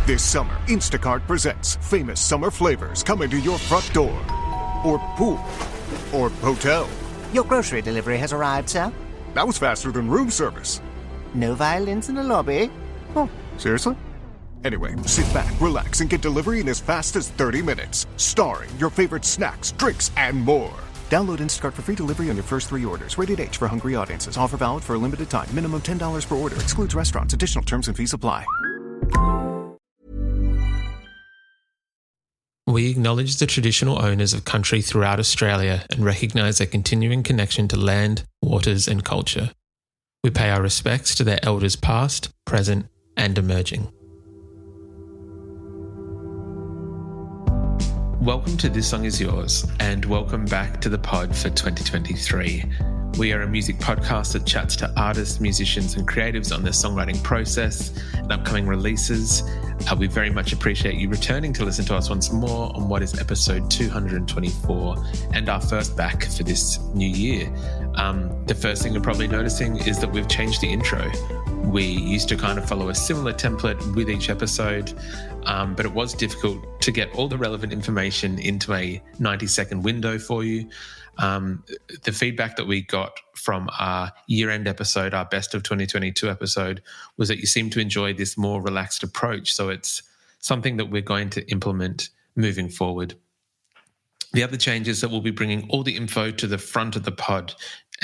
This summer, Instacart presents famous summer flavors coming to your front door. Or pool. Or hotel. Your grocery delivery has arrived, sir. That was faster than room service. No violins in the lobby. Oh, seriously? Anyway, sit back, relax, and get delivery in as fast as 30 minutes. Starring your favorite snacks, drinks, and more. Download Instacart for free delivery on your first 3 orders. Rated H for hungry audiences. Offer valid for a limited time. Minimum $10 per order. Excludes restaurants. Additional terms and fees apply. We acknowledge the traditional owners of country throughout Australia and recognise their continuing connection to land, waters and culture. We pay our respects to their elders past, present and emerging. Welcome to This Song Is Yours and welcome back to the pod for 2023. We are a music podcast that chats to artists, musicians and creatives on their songwriting process and upcoming releases. We very much appreciate you returning to listen to us once more on what is episode 224 and our first back for this new year. The first thing you're probably noticing is that we've changed the intro. We used to kind of follow a similar template with each episode, but it was difficult to get all the relevant information into a 90-second window for you. The feedback that we got from our year-end episode, our best of 2022 episode, was that you seem to enjoy this more relaxed approach. So it's something that we're going to implement moving forward. The other change is that we'll be bringing all the info to the front of the pod.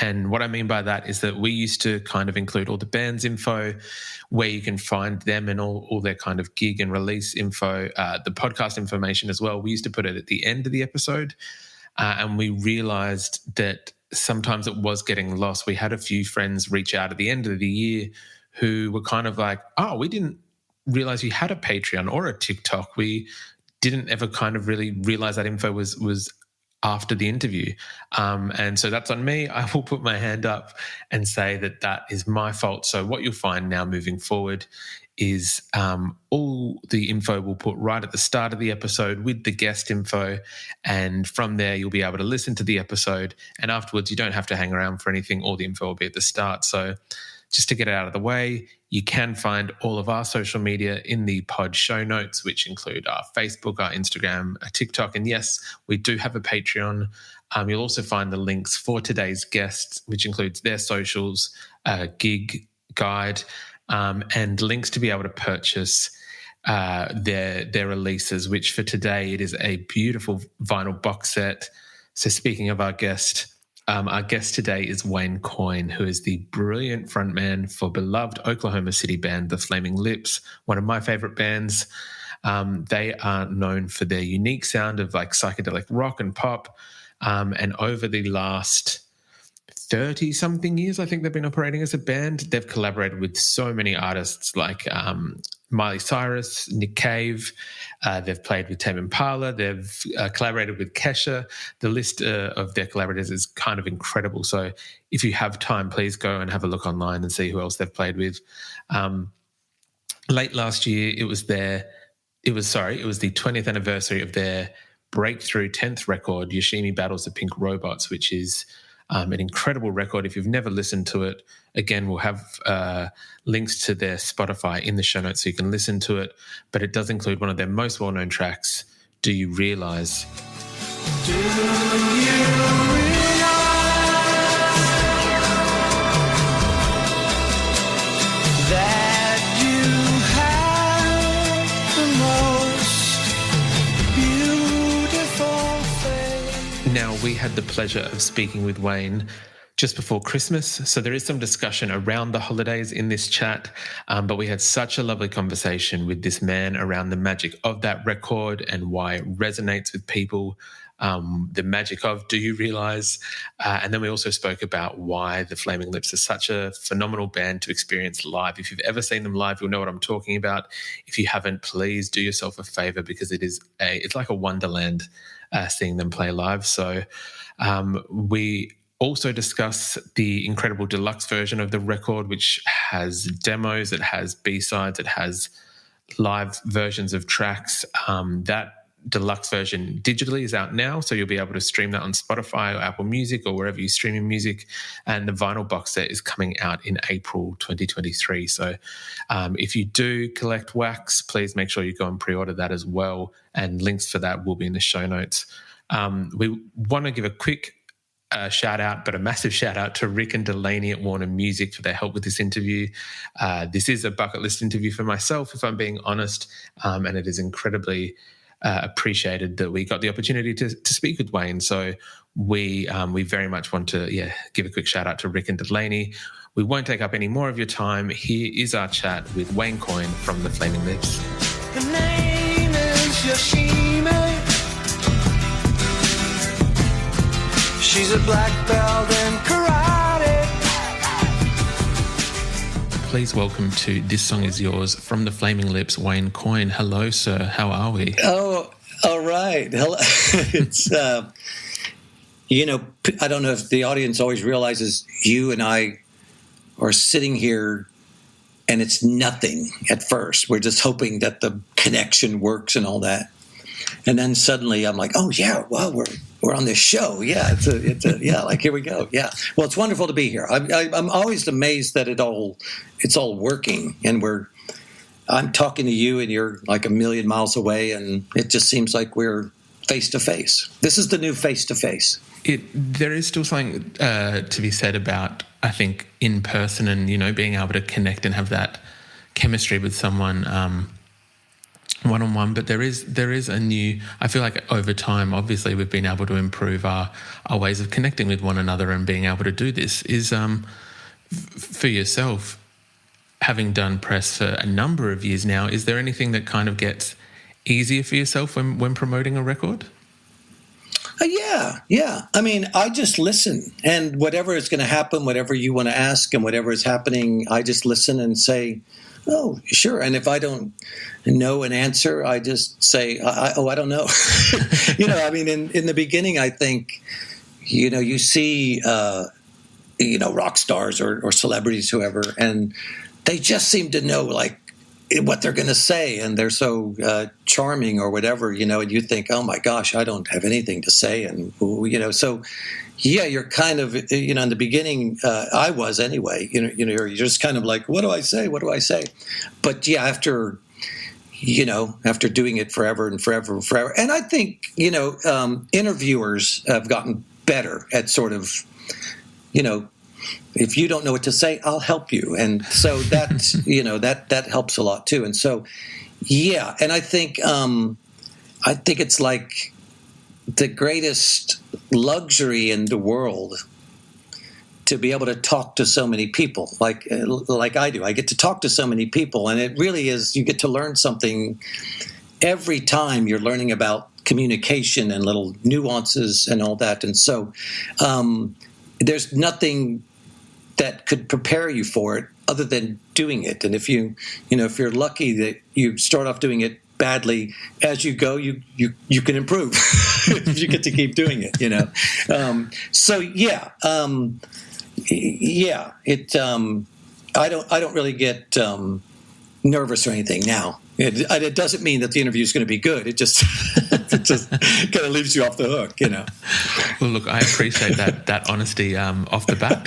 And what I mean by that is that we used to kind of include all the band's info, where you can find them and all their kind of gig and release info, the podcast information as well. We used to put it at the end of the episode. And we realised that sometimes it was getting lost. We had a few friends reach out at the end of the year who were kind of like, oh, we didn't realise you had a Patreon or a TikTok. We didn't ever kind of really realise that info was after the interview. And so that's on me. I will put my hand up and say that is my fault. So what you'll find now moving forward is all the info we'll put right at the start of the episode with the guest info, and from there you'll be able to listen to the episode, and afterwards you don't have to hang around for anything. All the info will be at the start. So just to get it out of the way, you can find all of our social media in the pod show notes, which include our Facebook, our Instagram, our TikTok, and yes, we do have a Patreon. You'll also find the links for today's guests, which includes their socials, gig guide, and links to be able to purchase their releases, which for today it is a beautiful vinyl box set. So speaking of our guest today is Wayne Coyne, who is the brilliant frontman for beloved Oklahoma City band The Flaming Lips, one of my favourite bands. They are known for their unique sound of like psychedelic rock and pop, and over the last 30-something years, I think they've been operating as a band. They've collaborated with so many artists like Miley Cyrus, Nick Cave. They've played with Tame Impala. They've collaborated with Kesha. The list of their collaborators is kind of incredible. So if you have time, please go and have a look online and see who else they've played with. Late last year, it was the 20th anniversary of their breakthrough 10th record, Yoshimi Battles the Pink Robots, which is an incredible record. If you've never listened to it, again, we'll have links to their Spotify in the show notes so you can listen to it. But it does include one of their most well-known tracks, Do You Realise? Do you realise that you have the most beautiful face? Now, we had the pleasure of speaking with Wayne just before Christmas, so there is some discussion around the holidays in this chat, but we had such a lovely conversation with this man around the magic of that record and why it resonates with people, the magic of Do You Realise? And then we also spoke about why the Flaming Lips are such a phenomenal band to experience live. If you've ever seen them live, you'll know what I'm talking about. If you haven't, please do yourself a favour, because it's like a wonderland seeing them play live. So we also discuss the incredible deluxe version of the record, which has demos, it has B-sides, it has live versions of tracks. That deluxe version digitally is out now, so you'll be able to stream that on Spotify or Apple Music or wherever you stream your music. And the vinyl box set is coming out in April 2023. So if you do collect wax, please make sure you go and pre-order that as well. And links for that will be in the show notes. We want to give a quick shout out, but a massive shout out to Rick and Delanee at Warner Music for their help with this interview. This is a bucket list interview for myself, if I'm being honest, and it is incredibly appreciated that we got the opportunity to speak with Wayne. So we very much want to give a quick shout out to Rick and Delanee. We won't take up any more of your time. Here is our chat with Wayne Coyne from the Flaming Lips. Her name is Yoshimi. She's a black belt in karate. Please welcome to This Song Is Yours from the Flaming Lips, Wayne Coyne. Hello, sir. How are we? Oh, all right. Hello. It's, I don't know if the audience always realizes you and I are sitting here and it's nothing at first. We're just hoping that the connection works and all that. And then suddenly I'm like, oh, yeah, well, we're on this show. Yeah, like, here we go. Yeah. Well, it's wonderful to be here. I'm always amazed that it's all working, and I'm talking to you and you're like a million miles away, and it just seems like we're face to face. This is the new face to face. There is still something to be said about, I think, in person and, being able to connect and have that chemistry with someone one-on-one, but there is a new, I feel like over time, obviously we've been able to improve our ways of connecting with one another and being able to do this. Is for yourself, having done press for a number of years now, is there anything that kind of gets easier for yourself when promoting a record? Yeah. I mean, I just listen, and whatever is going to happen, whatever you want to ask and whatever is happening, I just listen and say, oh, sure. And if I don't know an answer, I just say, I don't know. I mean, in the beginning, I think, you see, rock stars or celebrities, whoever, and they just seem to know, like, what they're going to say, and they're so charming or whatever, and you think, oh my gosh, I don't have anything to say, and so yeah, you're kind of in the beginning, I was anyway, you're just kind of like, what do I say, but yeah, after doing it forever and forever, and I think interviewers have gotten better at sort of if you don't know what to say, I'll help you. And so that's, that helps a lot too. And so, yeah. And I think it's like the greatest luxury in the world to be able to talk to so many people like I do. I get to talk to so many people, and it really is, you get to learn something every time. You're learning about communication and little nuances and all that. And so, there's nothing that could prepare you for it other than doing it. And if if you're lucky that you start off doing it badly, as you go, you can improve if you get to keep doing it, So yeah. I don't really get nervous or anything now. It doesn't mean that the interview is going to be good. It just kind of leaves you off the hook, Well, look, I appreciate that honesty off the bat.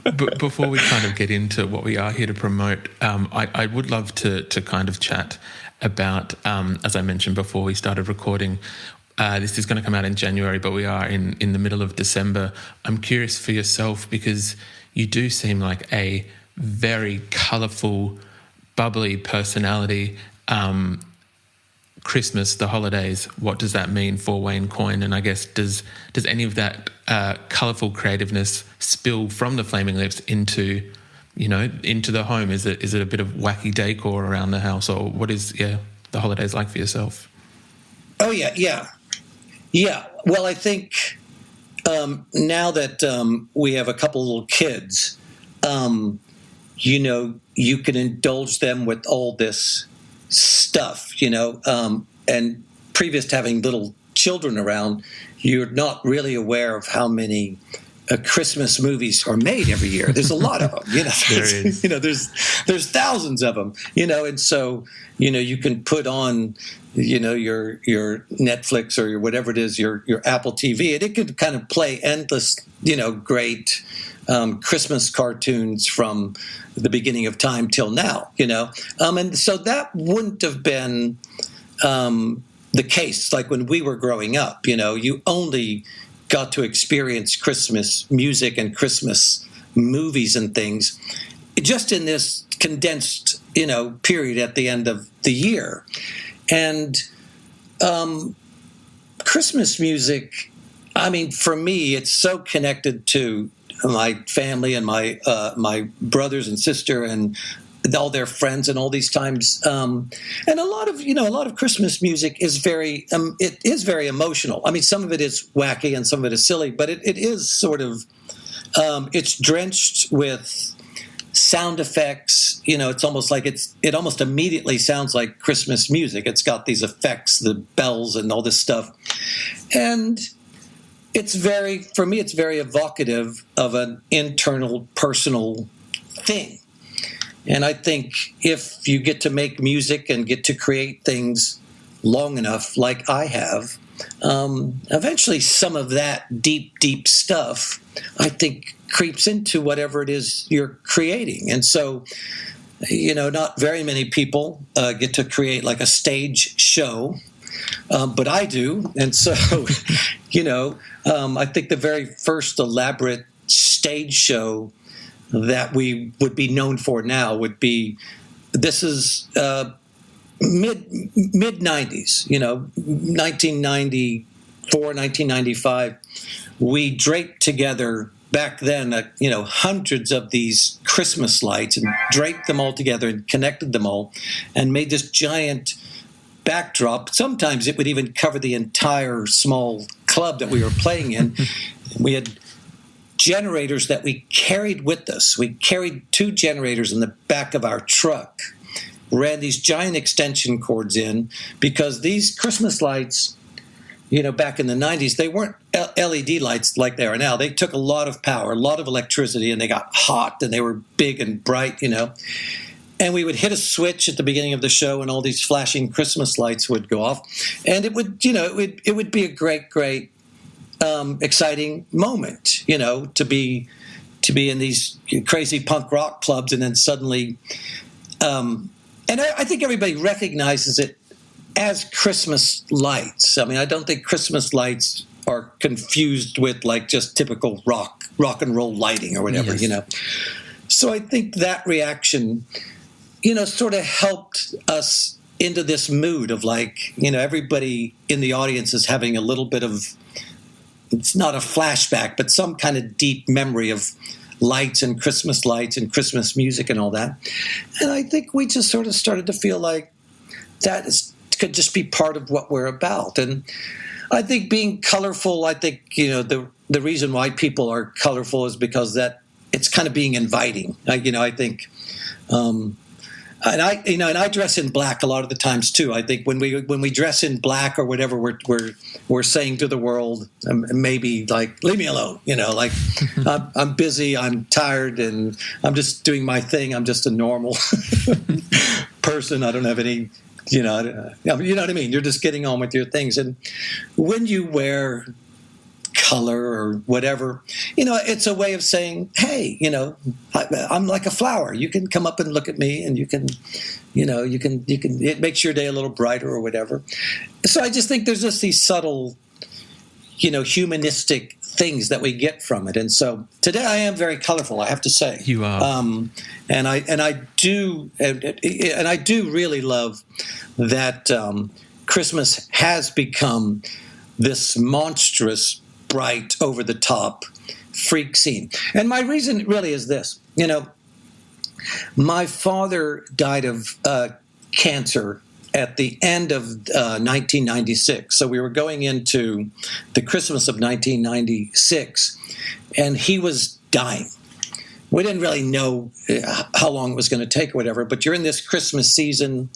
But before we kind of get into what we are here to promote, I would love to kind of chat about, as I mentioned before we started recording, this is going to come out in January, but we are in the middle of December. I'm curious for yourself, because you do seem like a very colourful, bubbly personality. Christmas, the holidays, what does that mean for Wayne Coyne? And I guess does any of that colourful creativeness spill from the Flaming Lips into the home? Is it a bit of wacky decor around the house, or what is the holidays like for yourself? Oh yeah. Well, I think now that we have a couple little kids, you can indulge them with all this stuff, and previous to having little children around, you're not really aware of how many Christmas movies are made every year. There's a lot of them, There is. There's thousands of them, and so, you can put on, your Netflix or your whatever it is, your Apple TV, and it could kind of play endless, great Christmas cartoons from the beginning of time till now, and so that wouldn't have been the case. Like when we were growing up, you only got to experience Christmas music and Christmas movies and things just in this condensed, period at the end of the year. And Christmas music, I mean, for me, it's so connected to my family and my brothers and sister and all their friends and all these times. And a lot of Christmas music is very emotional. I mean, some of it is wacky and some of it is silly, but it is sort of, it's drenched with sound effects. It's almost like it almost immediately sounds like Christmas music. It's got these effects, the bells and all this stuff. And for me, it's very evocative of an internal, personal thing. And I think if you get to make music and get to create things long enough, like I have, eventually some of that deep, deep stuff, I think, creeps into whatever it is you're creating. And so, not very many people get to create like a stage show, but I do. And so, I think the very first elaborate stage show that we would be known for now would be, this is mid 90s, 1994, 1995. We draped together back then, hundreds of these Christmas lights and draped them all together and connected them all and made this giant backdrop. Sometimes it would even cover the entire small club that we were playing in. We had generators that we carried with us. We carried 2 generators in the back of our truck, ran these giant extension cords in, because these Christmas lights, back in the 90s, they weren't LED lights like they are now. They took a lot of power, a lot of electricity, and they got hot, and they were big and bright, And we would hit a switch at the beginning of the show, and all these flashing Christmas lights would go off, and it would be a great, great, exciting moment, to be in these crazy punk rock clubs, and then suddenly, and I think everybody recognizes it as Christmas lights. I mean, I don't think Christmas lights are confused with like just typical rock and roll lighting or whatever, Yes. So I think that reaction, sort of helped us into this mood of like, everybody in the audience is having a little bit of, it's not a flashback, but some kind of deep memory of lights and Christmas music and all that. And I think we just sort of started to feel like that could just be part of what we're about. And I think being colorful, the reason why people are colorful is because that it's kind of being inviting. I think, and I dress in black a lot of the times too. I think when we dress in black or whatever, we're saying to the world, maybe like, leave me alone. I'm busy, I'm tired, and I'm just doing my thing. I'm just a normal person. I don't have any. You know what I mean? You're just getting on with your things. And when you wear color or whatever, it's a way of saying, hey, I'm like a flower. You can come up and look at me, and you can, it makes your day a little brighter or whatever. So I just think there's just these subtle, humanistic things that we get from it. And so today I am very colorful, I have to say. You are. And I do really love that Christmas has become this monstrous, bright, over the top freak scene. And my reason really is this. My father died of cancer at the end of 1996. So we were going into the Christmas of 1996, and he was dying. We didn't really know how long it was going to take or whatever, but you're in this Christmas season.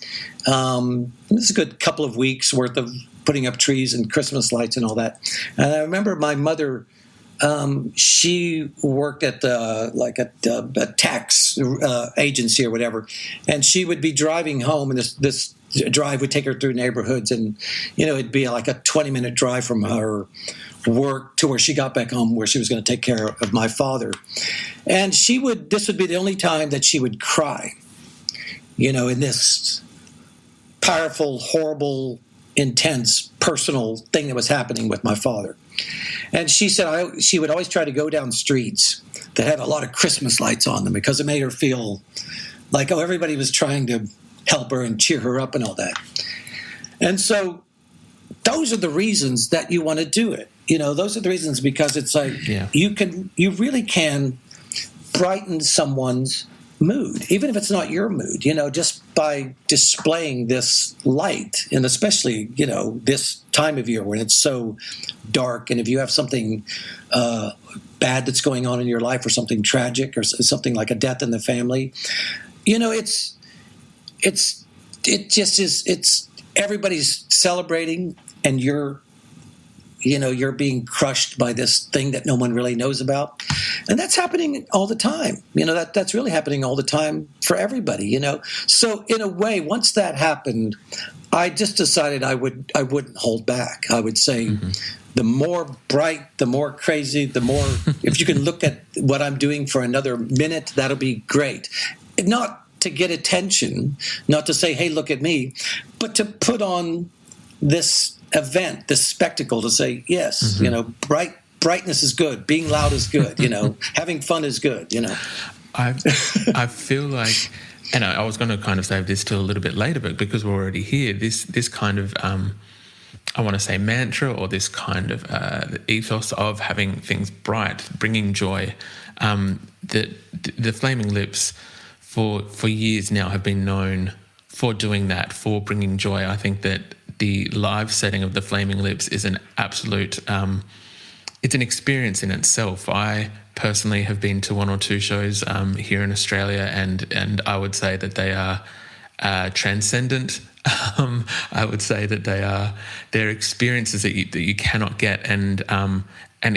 It's a good couple of weeks worth of putting up trees and Christmas lights and all that. And I remember my mother she worked at a tax agency or whatever, and she would be driving home, and this drive would take her through neighborhoods, and it'd be like a 20-minute drive from her work to where she got back home, where she was going to take care of my father. And this would be the only time that she would cry, in this powerful, horrible, intense, personal thing that was happening with my father. And she said she would always try to go down streets that had a lot of Christmas lights on them, because it made her feel like, everybody was trying to help her and cheer her up and all that. And so those are the reasons that you want to do it. Those are the reasons, because it's like you really can brighten someone's mood, even if it's not your mood, just by displaying this light. And especially, this time of year when it's so dark, and if you have something bad that's going on in your life, or something tragic, or something like a death in the family, it's everybody's celebrating, and you're being crushed by this thing that no one really knows about. And that's happening all the time. That's really happening all the time for everybody, So in a way, once that happened, I just decided I wouldn't hold back. I would say, the more bright, the more crazy, the more, if you can look at what I'm doing for another minute, that'll be great. Not to get attention, not to say, hey, look at me, but to put on this event, this spectacle, to say, yes, brightness is good, being loud is good, having fun is good, I feel like, and I was going to kind of save this till a little bit later, but because we're already here, this kind of, I want to say mantra, or this kind of ethos of having things bright, bringing joy, the Flaming Lips for years now have been known for doing that, for bringing joy. I think that the live setting of the Flaming Lips is an absolute, it's an experience in itself. I personally have been to one or two shows here in Australia, and I would say that they are transcendent. I would say that they're experiences that you cannot get. And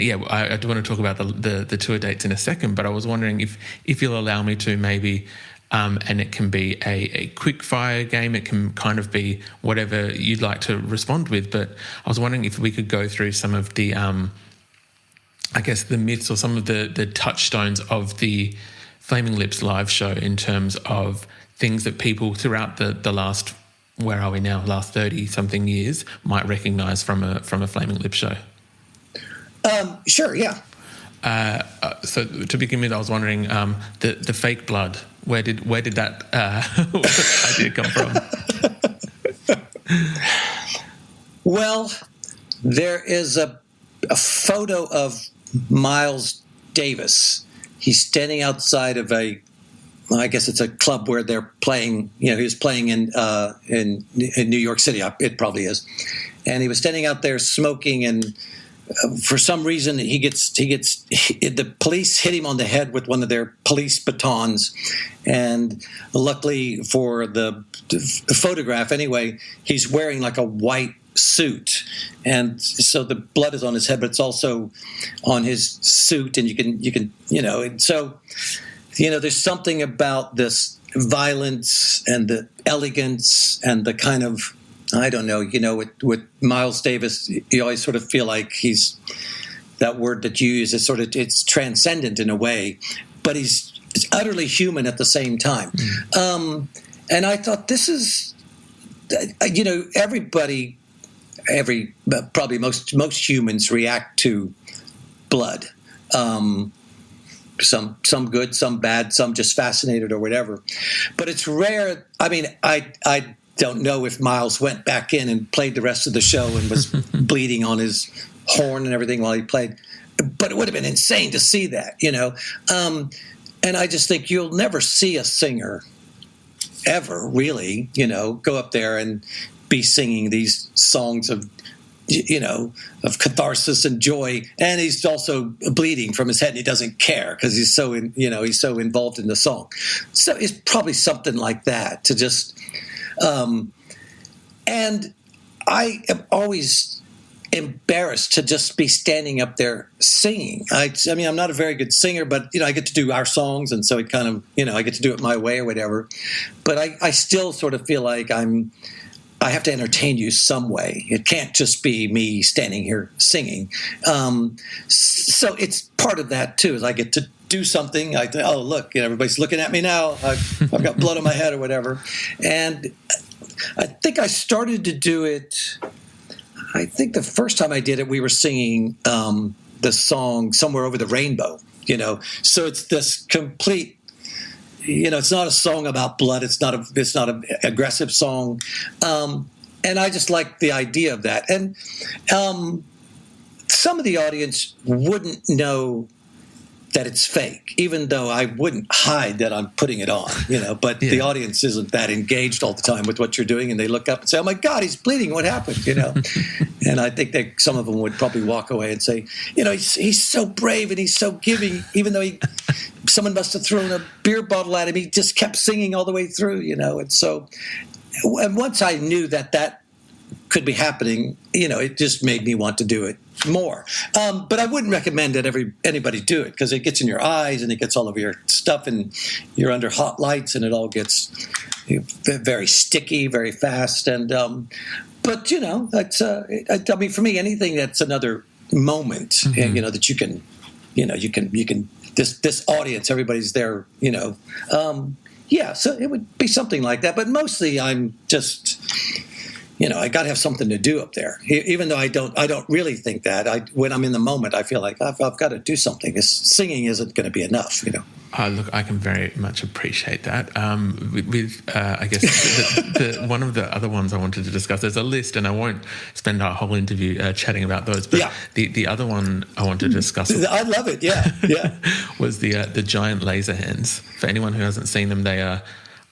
yeah, I do want to talk about the tour dates in a second, but I was wondering if you'll allow me to maybe. And it can be a quick fire game. It can kind of be whatever you'd like to respond with. But I was wondering if we could go through some of the, I guess, the myths, or some of the touchstones of the Flaming Lips live show, in terms of things that people throughout the last, where are we now, last 30-something years might recognise from a Flaming Lips show. Sure, yeah. So to begin with, I was wondering, the fake blood. Where did that idea come from? Well, there is a photo of Miles Davis. He's standing outside of I guess it's a club where they're playing. He was playing in New York City. It probably is. And he was standing out there smoking, and for some reason, the police hit him on the head with one of their police batons, and luckily for the photograph, anyway, he's wearing like a white suit, and so the blood is on his head, but it's also on his suit, and you can and so there's something about this violence and the elegance and the kind of, I don't know, with Miles Davis, you always sort of feel like he's, that word that you use is it's transcendent in a way, but he's utterly human at the same time. And I thought, this is, everybody, probably most humans react to blood. Some good, some bad, some just fascinated or whatever. But it's rare. I mean, I don't know if Miles went back in and played the rest of the show and was bleeding on his horn and everything while he played. But it would have been insane to see that, And I just think you'll never see a singer ever really, go up there and be singing these songs of catharsis and joy, and he's also bleeding from his head, and he doesn't care because he's so involved in the song. So it's probably something like that to just. And I am always embarrassed to just be standing up there singing. I mean, I'm not a very good singer, but I get to do our songs, and so it kind of I get to do it my way or whatever. But I still sort of feel like I have to entertain you some way. It can't just be me standing here singing. So it's part of that too. Is I get to do something. Oh look, everybody's looking at me now. I've got blood on my head or whatever, and I think I started to do it. I think the first time I did it, we were singing the song "Somewhere Over the Rainbow." So it's this complete. It's not a song about blood. It's not an aggressive song, and I just like the idea of that. And some of the audience wouldn't know that it's fake, even though I wouldn't hide that I'm putting it on, but the audience isn't that engaged all the time with what you're doing. And they look up and say, oh my God, he's bleeding. What happened? And I think that some of them would probably walk away and say, he's so brave and he's so giving, even though someone must have thrown a beer bottle at him. He just kept singing all the way through, and so, and once I knew that could be happening, it just made me want to do it more. But I wouldn't recommend that anybody do it because it gets in your eyes and it gets all over your stuff and you're under hot lights and it all gets very sticky very fast. And but that's I mean, for me, anything that's another moment, that you can this audience, everybody's there, so it would be something like that. But mostly I'm just. I got to have something to do up there. Even though I don't really think that. When I'm in the moment, I feel like I've got to do something. Singing isn't going to be enough, Look, I can very much appreciate that. I guess one of the other ones I wanted to discuss, there's a list, and I won't spend our whole interview chatting about those. But the other one I wanted to discuss, I love it. Yeah, was the giant laser hands. For anyone who hasn't seen them, they are.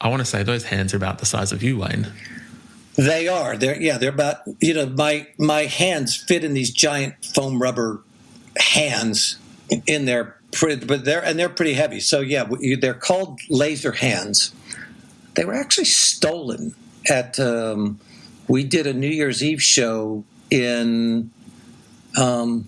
I want to say those hands are about the size of you, Wayne. They are. They're about, my hands fit in these giant foam rubber hands in there, but they're pretty heavy. So yeah, they're called laser hands. They were actually stolen at, we did a New Year's Eve show in, was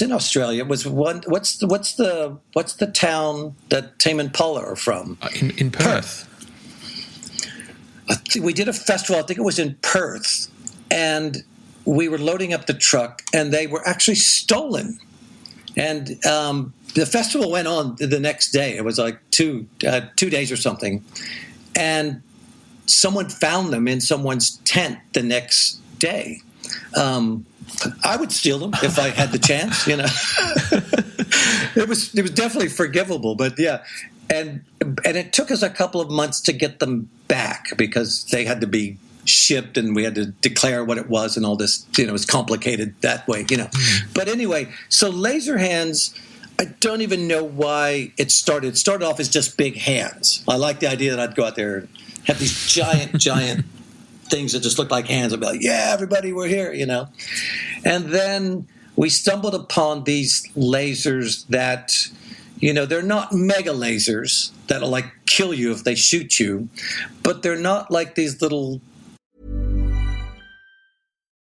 in Australia. It was what's the town that Tame Impala are from? In Perth. We did a festival, I think it was in Perth, and we were loading up the truck, and they were actually stolen. And the festival went on the next day. It was like 2 days or something. And someone found them in someone's tent the next day. I would steal them if I had the chance, It was definitely forgivable, but yeah. And it took us a couple of months to get them back because they had to be shipped and we had to declare what it was and all this, it was complicated that way, But anyway, so laser hands, I don't even know why it started. It started off as just big hands. I like the idea that I'd go out there and have these giant things that just looked like hands. I'd be like, yeah, everybody, we're here, And then we stumbled upon these lasers that... they're not mega lasers that'll like kill you if they shoot you, but they're not like these little.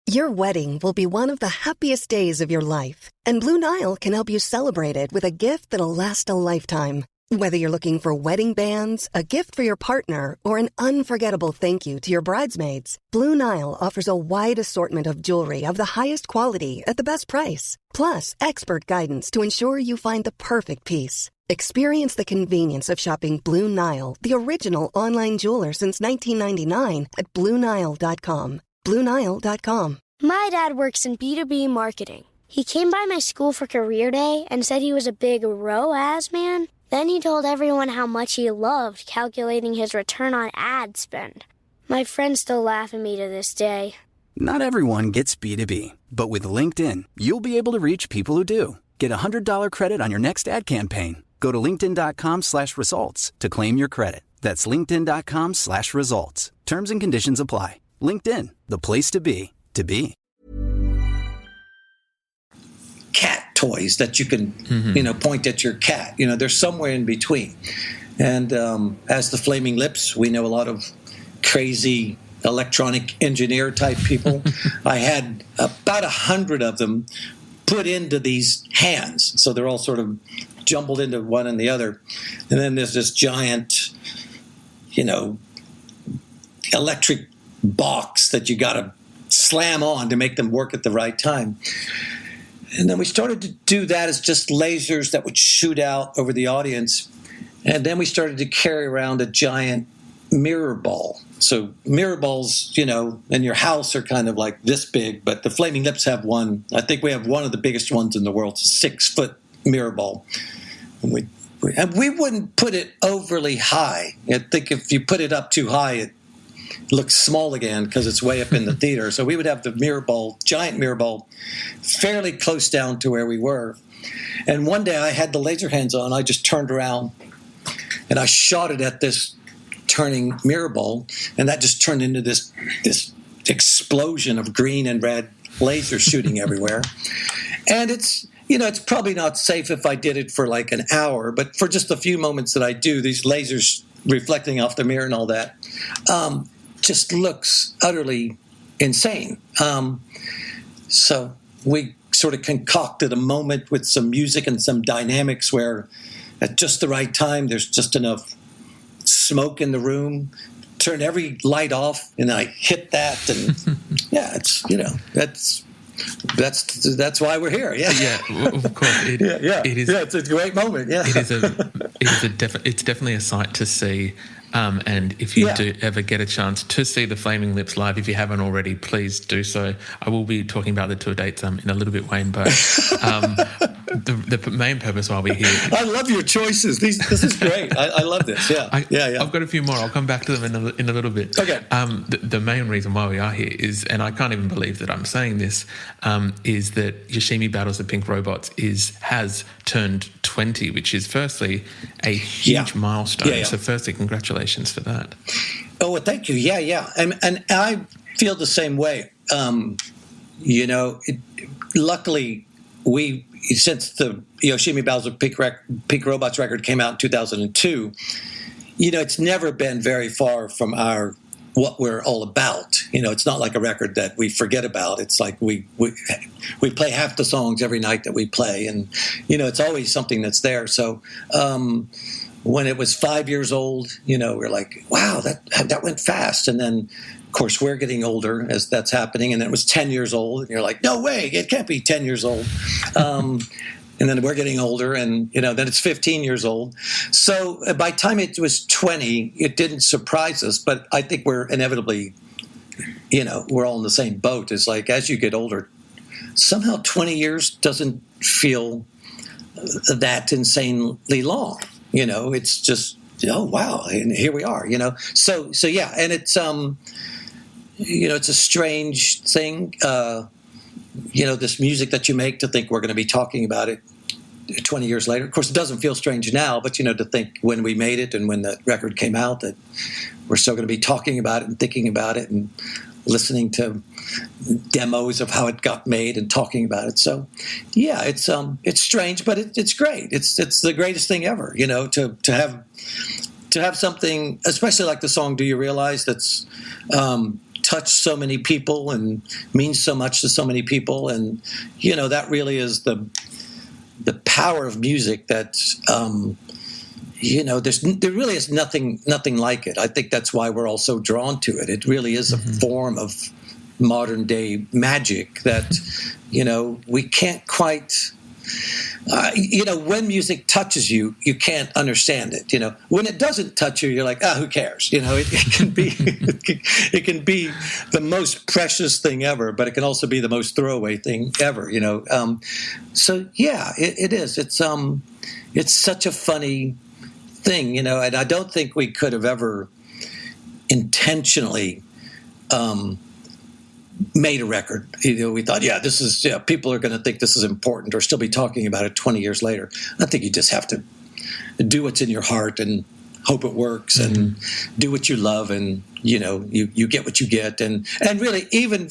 Your wedding will be one of the happiest days of your life, and Blue Nile can help you celebrate it with a gift that'll last a lifetime. Whether you're looking for wedding bands, a gift for your partner, or an unforgettable thank you to your bridesmaids, Blue Nile offers a wide assortment of jewelry of the highest quality at the best price. Plus, expert guidance to ensure you find the perfect piece. Experience the convenience of shopping Blue Nile, the original online jeweler since 1999 at BlueNile.com. BlueNile.com. My dad works in B2B marketing. He came by my school for career day and said he was a big ROAS man. Then he told everyone how much he loved calculating his return on ad spend. My friends still laugh at me to this day. Not everyone gets B2B, but with LinkedIn, you'll be able to reach people who do. Get $100 credit on your next ad campaign. Go to linkedin.com/results to claim your credit. That's linkedin.com/results. Terms and conditions apply. LinkedIn, the place to be, to be. Cat toys that you can, point at your cat. They're somewhere in between. And as the Flaming Lips, we know a lot of crazy electronic engineer type people. I had about 100 of them put into these hands. So they're all sort of jumbled into one and the other. And then there's this giant, electric box that you got to slam on to make them work at the right time. And then we started to do that as just lasers that would shoot out over the audience. And then we started to carry around a giant mirror ball. So mirror balls, in your house are kind of like this big, but the Flaming Lips have one. I think we have one of the biggest ones in the world. It's a 6-foot mirror ball. And we wouldn't put it overly high. I think if you put it up too high, it looks small again because it's way up in the theater. So we would have the mirror ball, giant mirror ball, fairly close down to where we were. And one day I had the laser hands on. I just turned around and I shot it at this turning mirror ball, and that just turned into this explosion of green and red lasers shooting everywhere. And it's probably not safe if I did it for like an hour, but for just a few moments that I do, these lasers reflecting off the mirror and all that, just looks utterly insane. So we sort of concocted a moment with some music and some dynamics where at just the right time, there's just enough smoke in the room, turn every light off, and I hit that, and yeah, it's that's why we're here. Yeah, well, of course. It is. Yeah, it's a great moment. Yeah, it's definitely a sight to see. And if you do ever get a chance to see the Flaming Lips live, if you haven't already, please do so. I will be talking about the tour dates in a little bit, Wayne, but the main purpose why we're here. I love your choices. This is great. I love this. Yeah. I've got a few more. I'll come back to them in a little bit. Okay. The main reason why we are here is, and I can't even believe that I'm saying this, is that Yoshimi Battles the Pink Robots has turned 20, which is firstly a huge milestone. Yeah. So firstly, congratulations for that. Oh, well, thank you. Yeah. And I feel the same way. Luckily, since the Yoshimi Battles of Pink Robots record came out in 2002, it's never been very far from what we're all about. It's not like a record that we forget about. It's like we play half the songs every night that we play, and it's always something that's there. So when it was 5 years old, we're like, wow, that went fast. And then, of course, we're getting older as that's happening. And then it was 10 years old, and you're like, no way, it can't be 10 years old. And then we're getting older, and then it's 15 years old. So by the time it was 20, it didn't surprise us. But I think we're inevitably, we're all in the same boat. It's like as you get older, somehow 20 years doesn't feel that insanely long. It's just, oh wow, and here we are. So yeah, and it's it's a strange thing. This music that you make, to think we're going to be talking about it 20 years later. Of course, it doesn't feel strange now, but, to think when we made it and when the record came out that we're still going to be talking about it and thinking about it and listening to demos of how it got made and talking about it. So, yeah, it's strange, but it's great. It's the greatest thing ever, to have something, especially like the song "Do You Realize," that's touched so many people and means so much to so many people, and that really is the power of music. That there really is nothing like it. I think that's why we're all so drawn to it. It really is a form of modern day magic that we can't quite. When music touches you, you can't understand it. When it doesn't touch you, you're like, who cares? It can be, it can be the most precious thing ever, but it can also be the most throwaway thing ever. So yeah, it is. It's such a funny thing, and I don't think we could have ever intentionally made a record. We thought, this is, people are going to think this is important or still be talking about it 20 years later. I think you just have to do what's in your heart and hope it works, and do what you love, and you get what you get, and really, even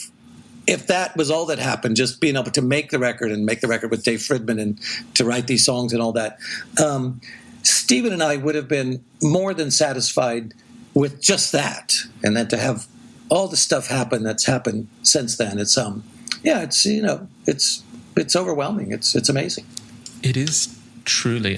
if that was all that happened, just being able to make the record with Dave Fridman and to write these songs and all that, Stephen and I would have been more than satisfied with just that, and then to have all the stuff that's happened since then. It's it's overwhelming. It's amazing. It is truly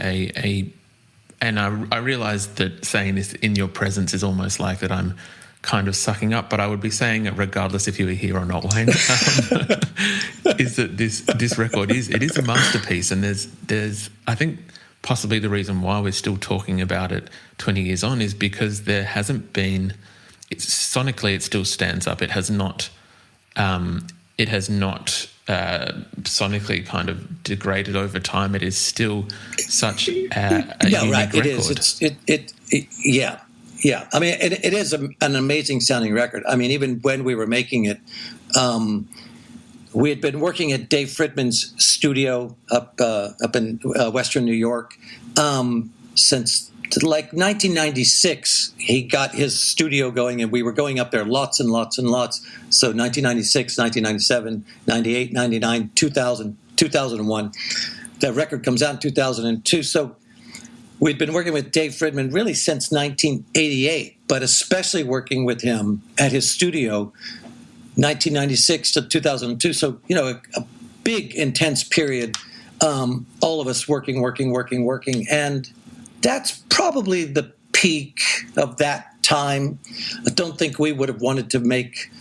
and I realize that saying this in your presence is almost like that I'm kind of sucking up, but I would be saying it regardless if you were here or not, Wayne. Is that this record is a masterpiece, and there's I think possibly the reason why we're still talking about it 20 years on is because there hasn't been. Sonically, it still stands up. It has not. Sonically kind of degraded over time. It is still such a unique record. It is. Yeah. I mean, it is an amazing sounding record. I mean, even when we were making it, we had been working at Dave Fridman's studio up in Western New York since like 1996. He got his studio going, and we were going up there lots and lots and lots. So 1996, 1997, 98, 99, 2000, 2001. That record comes out in 2002. So we'd been working with Dave Fridman really since 1988, but especially working with him at his studio 1996 to 2002. So, a big, intense period, all of us working. And that's probably the peak of that time. I don't think we would have wanted to make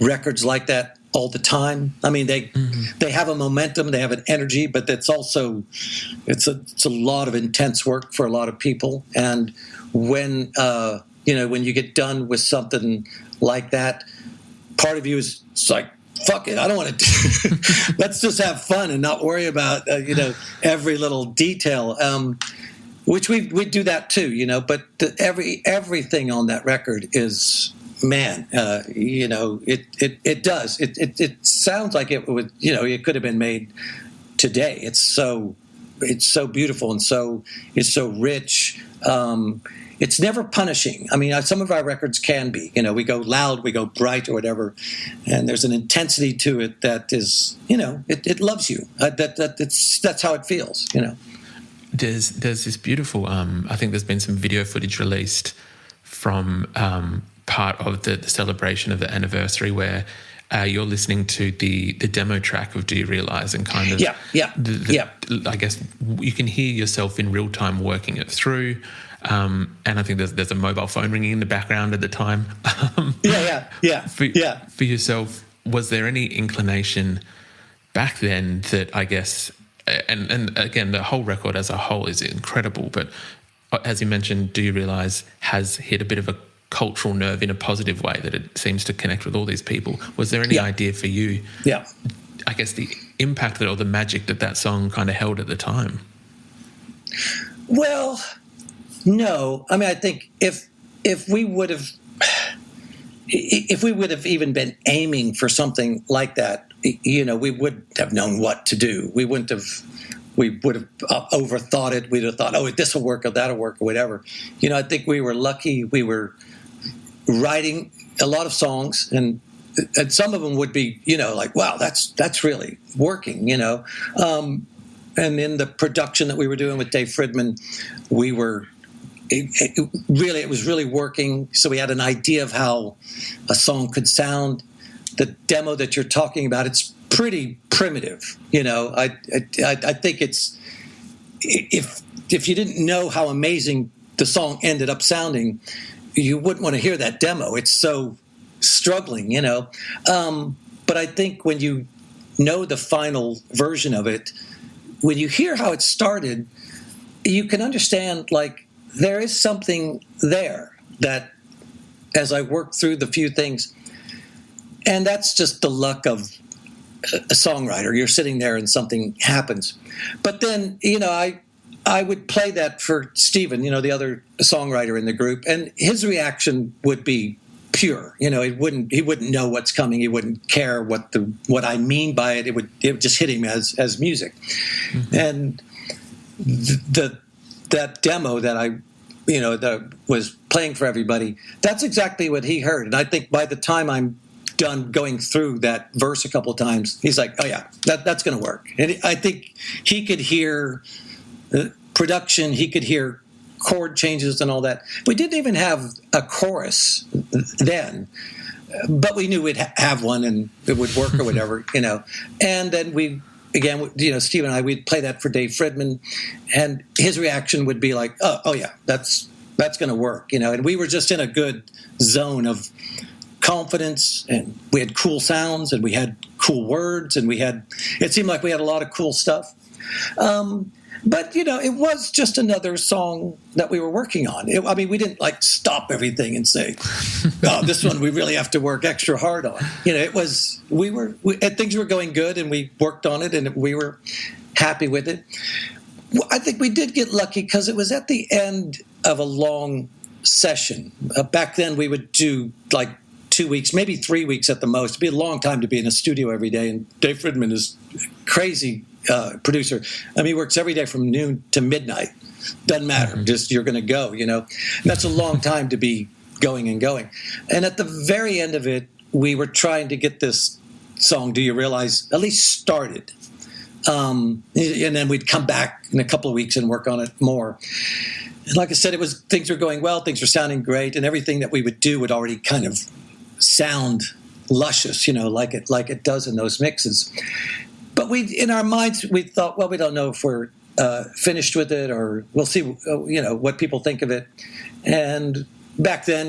records like that all the time. I mean, they have a momentum, they have an energy, but it's also it's a lot of intense work for a lot of people. And when when you get done with something like that, part of you is like, fuck it, I don't want to let's just have fun and not worry about every little detail. Which we do that too, but everything on that record is, man, it does. It sounds like it would, it could have been made today. It's so beautiful and it's so rich. It's never punishing. I mean, some of our records can be, we go loud, we go bright or whatever, and there's an intensity to it that is, it loves you. That's how it feels, There's this beautiful, I think there's been some video footage released from part of the celebration of the anniversary where you're listening to the demo track of Do You Realise, and kind of I guess you can hear yourself in real time working it through, and I think there's a mobile phone ringing in the background at the time. For yourself, was there any inclination back then that I guess, and again, the whole record as a whole is incredible, but as you mentioned, Do You Realise has hit a bit of a cultural nerve in a positive way, that it seems to connect with all these people. Was there any idea for you, I guess, the impact or the magic that song kind of held at the time? Well, no. I mean, I think if we would have even been aiming for something like that, we would have known what to do. We would have overthought it. We'd have thought, oh, this will work or that'll work or whatever. I think we were lucky. We were writing a lot of songs, and some of them would be, like, wow, that's really working, and in the production that we were doing with Dave Fridman, it was really working. So we had an idea of how a song could sound. The demo that you're talking about, it's pretty primitive. I think it's, if you didn't know how amazing the song ended up sounding, you wouldn't want to hear that demo. It's so struggling, But I think when you know the final version of it, when you hear how it started, you can understand, like, there is something there that, as I work through the few things, and that's just the luck of a songwriter. You're sitting there and something happens. But then, I would play that for Stephen, the other songwriter in the group, and his reaction would be pure. He wouldn't know what's coming. He wouldn't care what I mean by it. It would just hit him as music. Mm-hmm. And that demo that that was playing for everybody, that's exactly what he heard. And I think by the time I'm done going through that verse a couple of times, he's like, oh yeah, that's going to work. And I think he could hear production, he could hear chord changes and all that. We didn't even have a chorus then, but we knew we'd have one and it would work or whatever, And then Steve and I, we'd play that for Dave Fridman, and his reaction would be like, oh yeah, that's going to work, And we were just in a good zone of confidence, and we had cool sounds, and we had cool words, and it seemed like we had a lot of cool stuff. But, it was just another song that we were working on. We didn't stop everything and say, oh, this one we really have to work extra hard on. Things were going good, and we worked on it, and we were happy with it. I think we did get lucky because it was at the end of a long session. Back then we would do 2 weeks, maybe 3 weeks at the most. It'd be a long time to be in a studio every day. And Dave Fridman is crazy producer. He works every day from noon to midnight. Doesn't matter. Just you're going to go, And that's a long time to be going and going. And at the very end of it, we were trying to get this song, Do You Realize, at least started. And then we'd come back in a couple of weeks and work on it more. And like I said, things were going well. Things were sounding great. And everything that we would do would already kind of sound luscious, like it does in those mixes. But in our minds, we thought, well, we don't know if we're finished with it, or we'll see, what people think of it. And back then,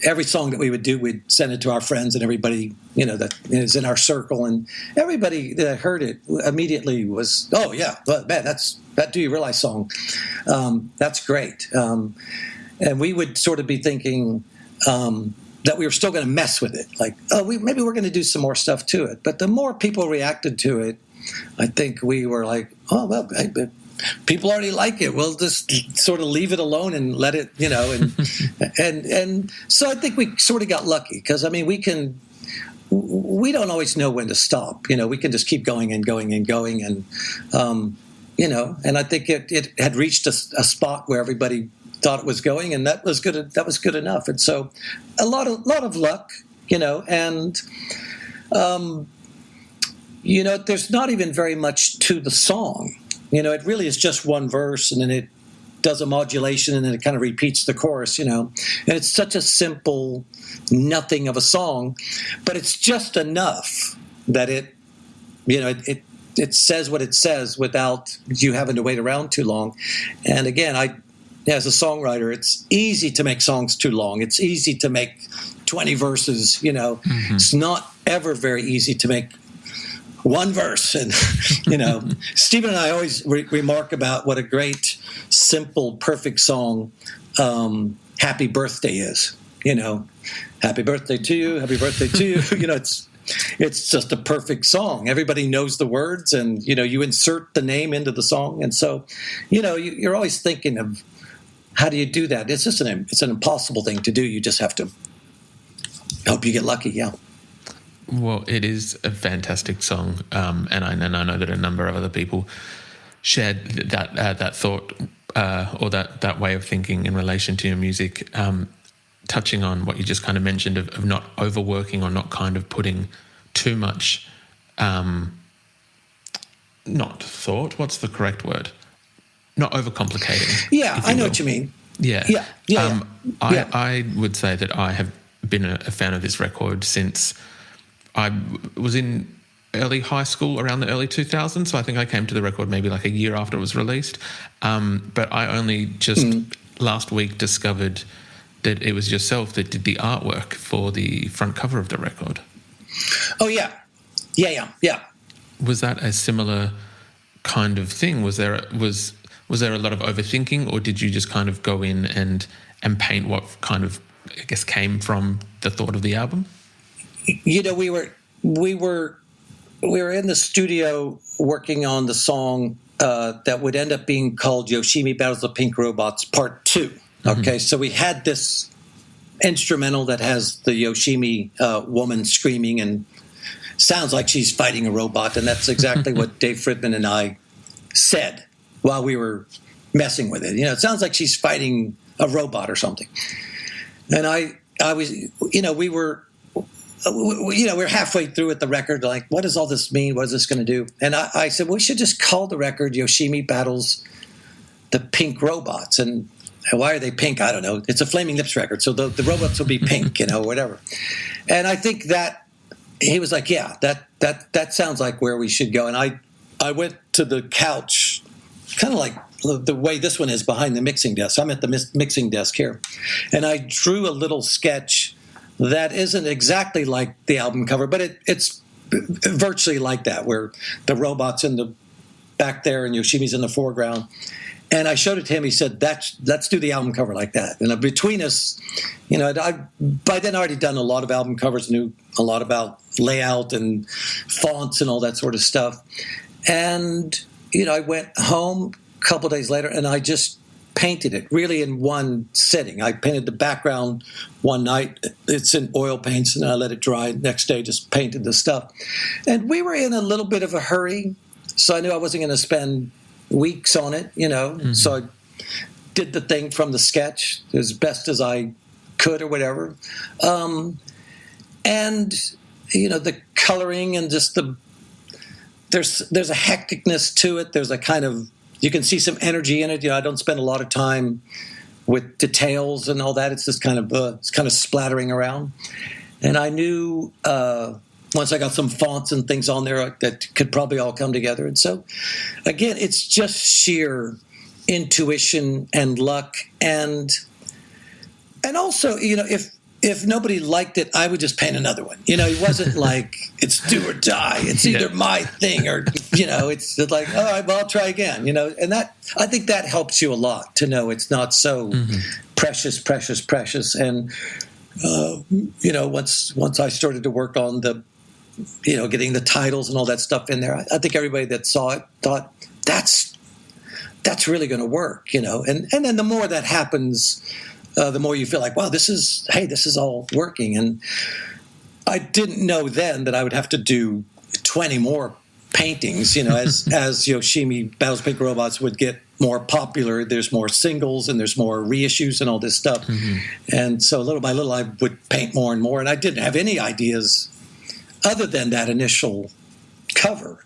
every song that we would do, we'd send it to our friends and everybody, that is in our circle, and everybody that heard it immediately was, oh yeah, well, man, that Do You Realize song, that's great. And we would sort of be thinking, that we were still going to mess with it. Maybe we're going to do some more stuff to it. But the more people reacted to it, I think we were like, oh, well, people already like it. We'll just sort of leave it alone and let it, and so I think we sort of got lucky because, we don't always know when to stop. We can just keep going and going and going. And, and I think it had reached a spot where everybody thought it was going, and that was good. That was good enough. And so, a lot of luck, and there's not even very much to the song. It really is just one verse, and then it does a modulation, and then it kind of repeats the chorus. And it's such a simple nothing of a song, but it's just enough that it says what it says without you having to wait around too long. And again, as a songwriter, it's easy to make songs too long. It's easy to make 20 verses, It's not ever very easy to make one verse. And, Stephen and I always remark about what a great, simple, perfect song Happy Birthday is. Happy birthday to you, happy birthday to you. It's just a perfect song. Everybody knows the words, and, you insert the name into the song. And so, you're always thinking of, how do you do that? It's just it's an impossible thing to do. You just have to hope you get lucky. Yeah. Well, it is a fantastic song, and I know that a number of other people shared that thought or that way of thinking in relation to your music. Touching on what you just kind of mentioned of not overworking or not kind of putting too much, not thought. What's the correct word? Not overcomplicating. Yeah, I know what you mean. Yeah. Yeah. I would say that I have been a fan of this record since I was in early high school, around the early 2000s. So I think I came to the record maybe a year after it was released. But I only just last week discovered that it was yourself that did the artwork for the front cover of the record. Oh, yeah. Yeah. Was that a similar kind of thing? Was there a lot of overthinking, or did you just kind of go in and paint what kind of, I guess, came from the thought of the album? We were in the studio working on the song that would end up being called Yoshimi Battles the Pink Robots Part 2. Okay, so we had this instrumental that has the Yoshimi woman screaming and sounds like she's fighting a robot, and that's exactly what Dave Fridman and I said while we were messing with it. It sounds like she's fighting a robot or something. And I was, we were halfway through with the record, like, what does all this mean? What is this going to do? And I said, we should just call the record Yoshimi Battles the Pink Robots. And why are they pink? I don't know. It's a Flaming Lips record, so the robots will be pink, whatever. And I think that he was like, yeah, that sounds like where we should go. And I went to the couch, kind of like the way this one is behind the mixing desk. I'm at the mixing desk here. And I drew a little sketch that isn't exactly like the album cover, but it's virtually like that, where the robot's in the back there and Yoshimi's in the foreground. And I showed it to him. He said, let's do the album cover like that. And between us, I by then already done a lot of album covers, knew a lot about layout and fonts and all that sort of stuff. And, I went home a couple days later and I just painted it really in one sitting. I painted the background one night. It's in oil paints, and I let it dry. Next day, just painted the stuff. And we were in a little bit of a hurry, so I knew I wasn't going to spend weeks on it, Mm-hmm. So I did the thing from the sketch as best as I could or whatever. And, the coloring and just there's a hecticness to it. There's a kind of, you can see some energy in it. I don't spend a lot of time with details and all that. It's just kind of splattering around. And I knew once I got some fonts and things on there that could probably all come together. And so, again, it's just sheer intuition and luck. And also, if nobody liked it, I would just paint another one. It wasn't like it's do or die. It's either my thing or, it's like, all right, well, I'll try again, And that, I think that helps you a lot to know it's not so precious. And, once I started to work on the, getting the titles and all that stuff in there, I think everybody that saw it thought that's really going to work, And then the more that happens, the more you feel like, wow, this is all working. And I didn't know then that I would have to do 20 more paintings, as Yoshimi Battles Pink Robots would get more popular. There's more singles and there's more reissues and all this stuff. Mm-hmm. And so little by little, I would paint more and more. And I didn't have any ideas other than that initial cover.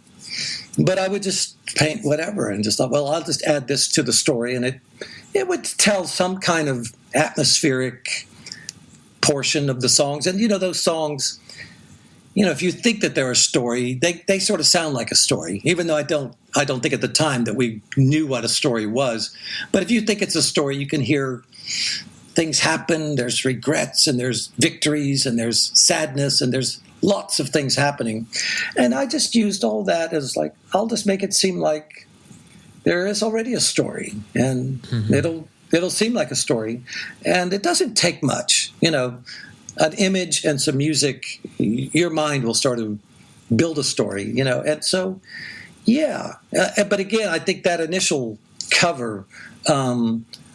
But I would just paint whatever and just thought, well, I'll just add this to the story. And it would tell some kind of atmospheric portion of the songs. And, those songs, if you think that they're a story, they sort of sound like a story, even though I don't think at the time that we knew what a story was. But if you think it's a story, you can hear things happen. There's regrets and there's victories and there's sadness and there's lots of things happening. And I just used all that as like, I'll just make it seem like there is already a story, and it'll seem like a story. And it doesn't take much, an image and some music, your mind will start to build a story, And so, yeah. But again, I think that initial cover,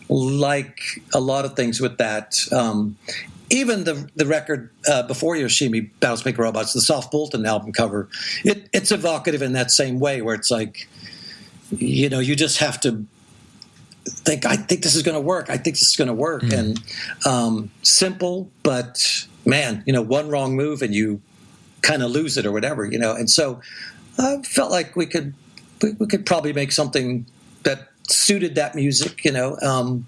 like a lot of things with that, even the record before Yoshimi, Battles Pink Robots, the Soft Bulletin album cover, it's evocative in that same way, where it's like, you just have to think, I think this is going to work. I think this is going to work. And simple, but man, one wrong move and you kind of lose it or whatever, And so I felt like we could probably make something that suited that music, and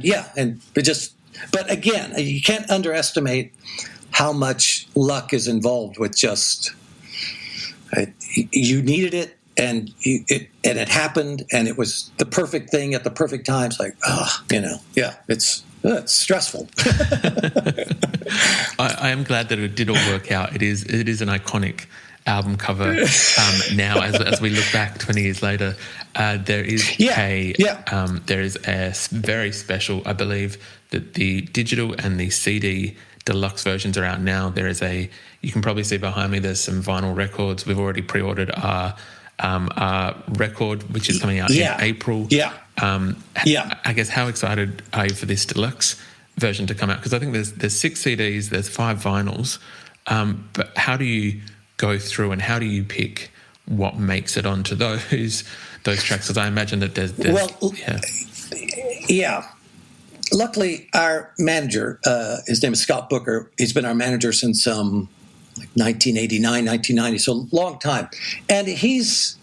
yeah, and it just. But again, you can't underestimate how much luck is involved with just. You needed it. And it happened, and it was the perfect thing at the perfect time. It's like, yeah, it's stressful. I am glad that it did all work out. It is an iconic album cover now. As we look back 20 years later, there is a very special. I believe that the digital and the CD deluxe versions are out now. You can probably see behind me. There's some vinyl records. We've already pre-ordered our record, which is coming out in April. I guess, how excited are you for this deluxe version to come out? Because I think there's 6 CDs, there's 5 vinyls, but how do you go through and how do you pick what makes it onto those tracks? Because I imagine that there's Luckily, our manager, his name is Scott Booker. He's been our manager since 1989, 1990, so a long time. And he's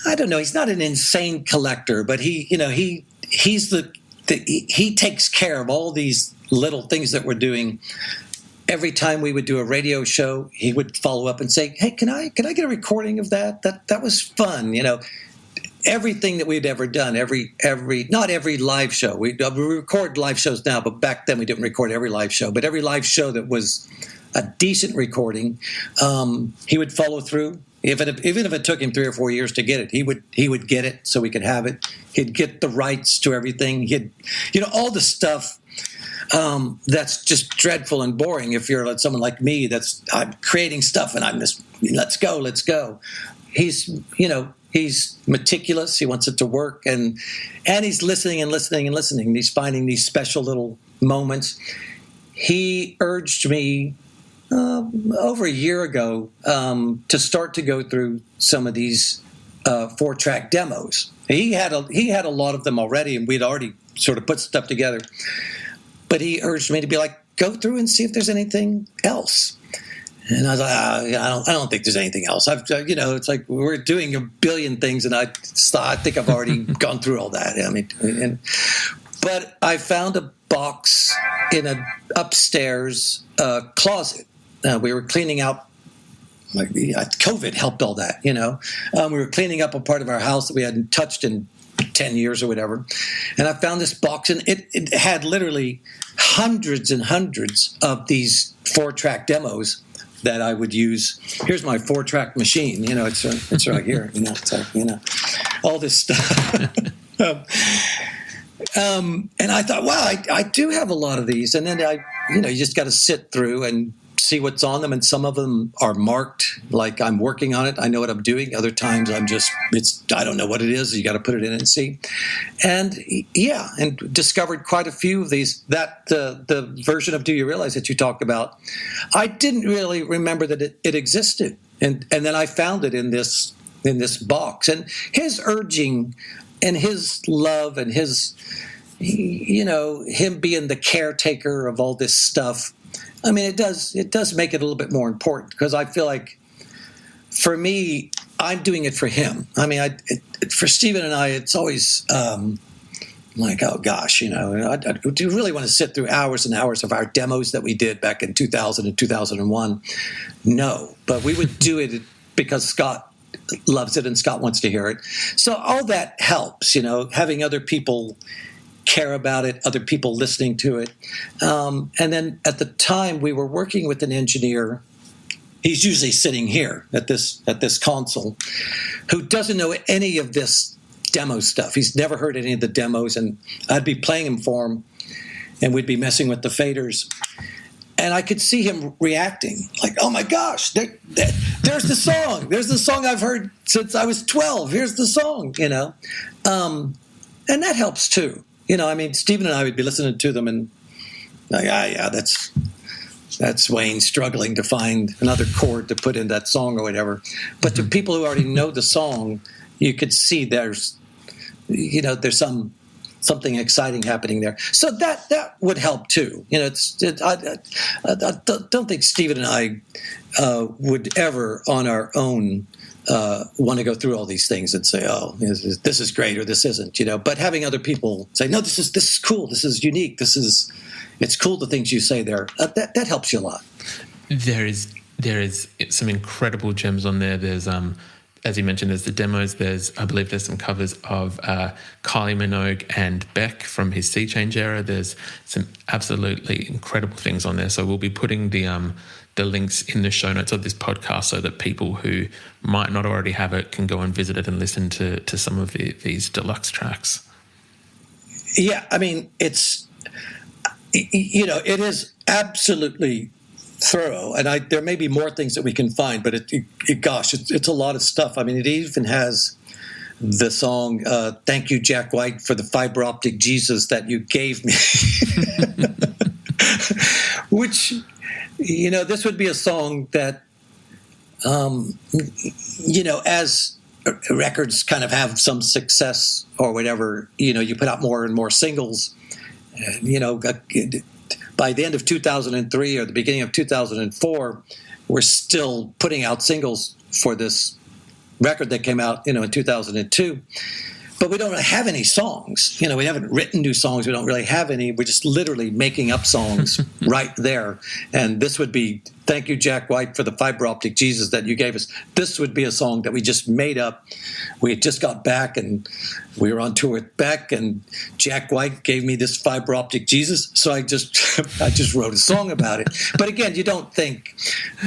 not an insane collector, but he's the he takes care of all these little things that we're doing. Every time we would do a radio show, he would follow up and say, "Hey, can I get a recording of that? That was fun." Everything that we'd ever done, not every live show. We record live shows now, but back then we didn't record every live show. But every live show that was a decent recording, he would follow through. Even if it took him 3 or 4 years to get it, he would get it so we could have it. He'd get the rights to everything. He'd, all the stuff that's just dreadful and boring. If you're like someone like me, I'm creating stuff and I'm just let's go. He's meticulous. He wants it to work, and he's listening and listening and listening. He's finding these special little moments. He urged me over a year ago to start to go through some of these 4-track demos. He had a lot of them already, and we'd already sort of put stuff together. But he urged me to be like, go through and see if there's anything else. And I was like, I don't think there's anything else. It's like we're doing a billion things, and I think I've already gone through all that. But I found a box in an upstairs closet. We were cleaning out. COVID helped all that, we were cleaning up a part of our house that we hadn't touched in 10 years or whatever. And I found this box, and it had literally hundreds and hundreds of these 4-track demos that I would use. Here's my 4-track machine. It's right here. It's like, all this stuff. And I thought, wow, I do have a lot of these. And then you just got to sit through and see what's on them. And some of them are marked like I'm working on it. I know what I'm doing. Other times I don't know what it is. You got to put it in and see. And and discovered quite a few of these. That the version of Do You Realize that you talked about, I didn't really remember that it existed. And then I found it in this box. And his urging and his love and his, him being the caretaker of all this stuff, I mean, it does make it a little bit more important, because I feel like, for me, I'm doing it for him. I mean, for Stephen and I, it's always like, oh gosh, do you really want to sit through hours and hours of our demos that we did back in 2000 and 2001? No, but we would do it because Scott loves it and Scott wants to hear it. So all that helps, having other people care about it, other people listening to it. And then at the time we were working with an engineer. He's usually sitting here at this console, who doesn't know any of this demo stuff. He's never heard any of the demos, and I'd be playing them for him, and we'd be messing with the faders. And I could see him reacting, like, oh my gosh, there's the song. There's the song I've heard since I was 12. Here's the song, and that helps too. I mean, Stephen and I would be listening to them and like, that's Wayne struggling to find another chord to put in that song or whatever. But to people who already know the song, you could see there's something exciting happening there. So that would help too. I don't think Stephen and I would ever on our own want to go through all these things and say, oh, this is great or this isn't, but having other people say, no, this is cool, this is unique, it's cool, the things you say there, that helps you a lot. There is some incredible gems on there. There's as you mentioned, there's the demos. I believe there's some covers of Kylie Minogue and Beck from his Sea Change era. There's some absolutely incredible things on there. So we'll be putting the links in the show notes of this podcast so that people who might not already have it can go and visit it and listen to some of these deluxe tracks. Yeah, I mean, it is absolutely thorough, and there may be more things that we can find, but it's a lot of stuff. I mean, it even has the song "Thank You, Jack White, for the fiber optic Jesus that you gave me," which, this would be a song that, as records kind of have some success or whatever, you put out more and more singles, by the end of 2003 or the beginning of 2004, we're still putting out singles for this record that came out, in 2002. but we don't have any songs. We haven't written new songs. We don't really have any. We're just literally making up songs right there. And this would be, thank you, Jack White, for the fiber optic Jesus that you gave us. This would be a song that we just made up. We had just got back and we were on tour with Beck, and Jack White gave me this fiber optic Jesus. So I just wrote a song about it. But again, you don't think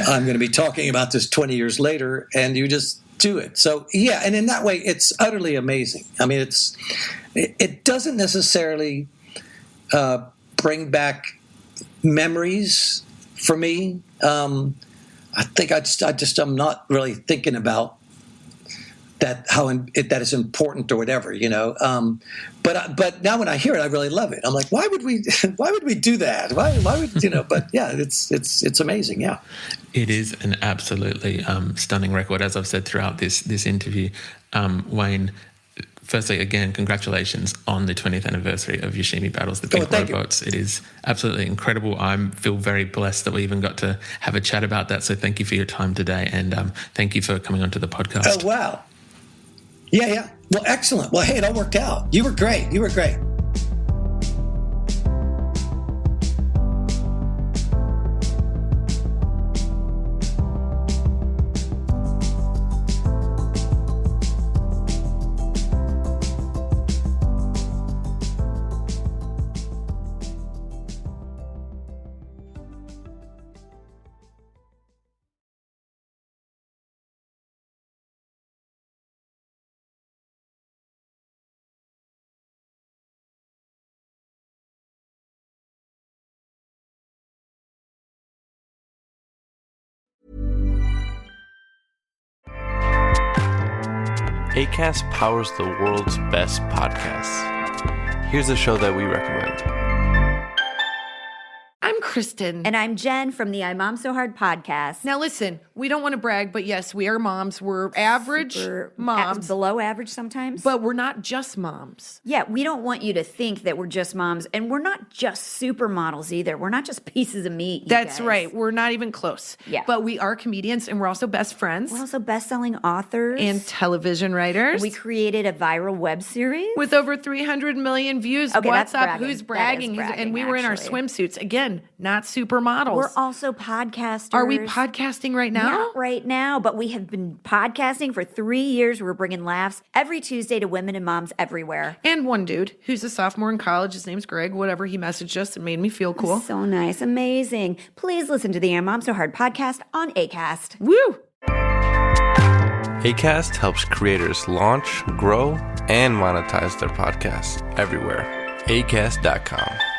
I'm going to be talking about this 20 years later, and you just do it. So yeah, and in that way, it's utterly amazing. I mean, it doesn't necessarily bring back memories for me. I think I'm not really thinking about that, that is important or whatever, But now when I hear it, I really love it. I'm like, why would we do that? Why would But yeah, it's amazing. Yeah, it is an absolutely stunning record, as I've said throughout this interview. Wayne, firstly, again, congratulations on the 20th anniversary of Yoshimi Battles the Pink Robots. It is absolutely incredible. I feel very blessed that we even got to have a chat about that. So thank you for your time today, and thank you for coming onto the podcast. Oh, wow. Yeah. Well, excellent. Well, hey, it all worked out. You were great. Acast powers the world's best podcasts. Here's a show that we recommend. I'm Kristen. And I'm Jen from the I Mom So Hard podcast. Now listen, we don't want to brag, but yes, we are moms. We're average moms. Below average sometimes. But we're not just moms. Yeah, we don't want you to think that we're just moms. And we're not just supermodels either. We're not just pieces of meat, That's guys. right. We're not even close. Yeah. But we are comedians, and we're also best friends. We're also best-selling authors. And television writers. And we created a viral web series. With over 300 million views. Okay, What's that's up? bragging. Who's bragging? And we were in our swimsuits. Again, not supermodels. We're also podcasters. Are we podcasting right now? Not right now, but we have been podcasting for 3 years. We're bringing laughs every Tuesday to women and moms everywhere. And one dude who's a sophomore in college, his name's Greg, whatever, he messaged us and made me feel cool. So nice. Amazing. Please listen to the I Mom So Hard podcast on Acast. Woo! Acast helps creators launch, grow, and monetize their podcasts everywhere. Acast.com.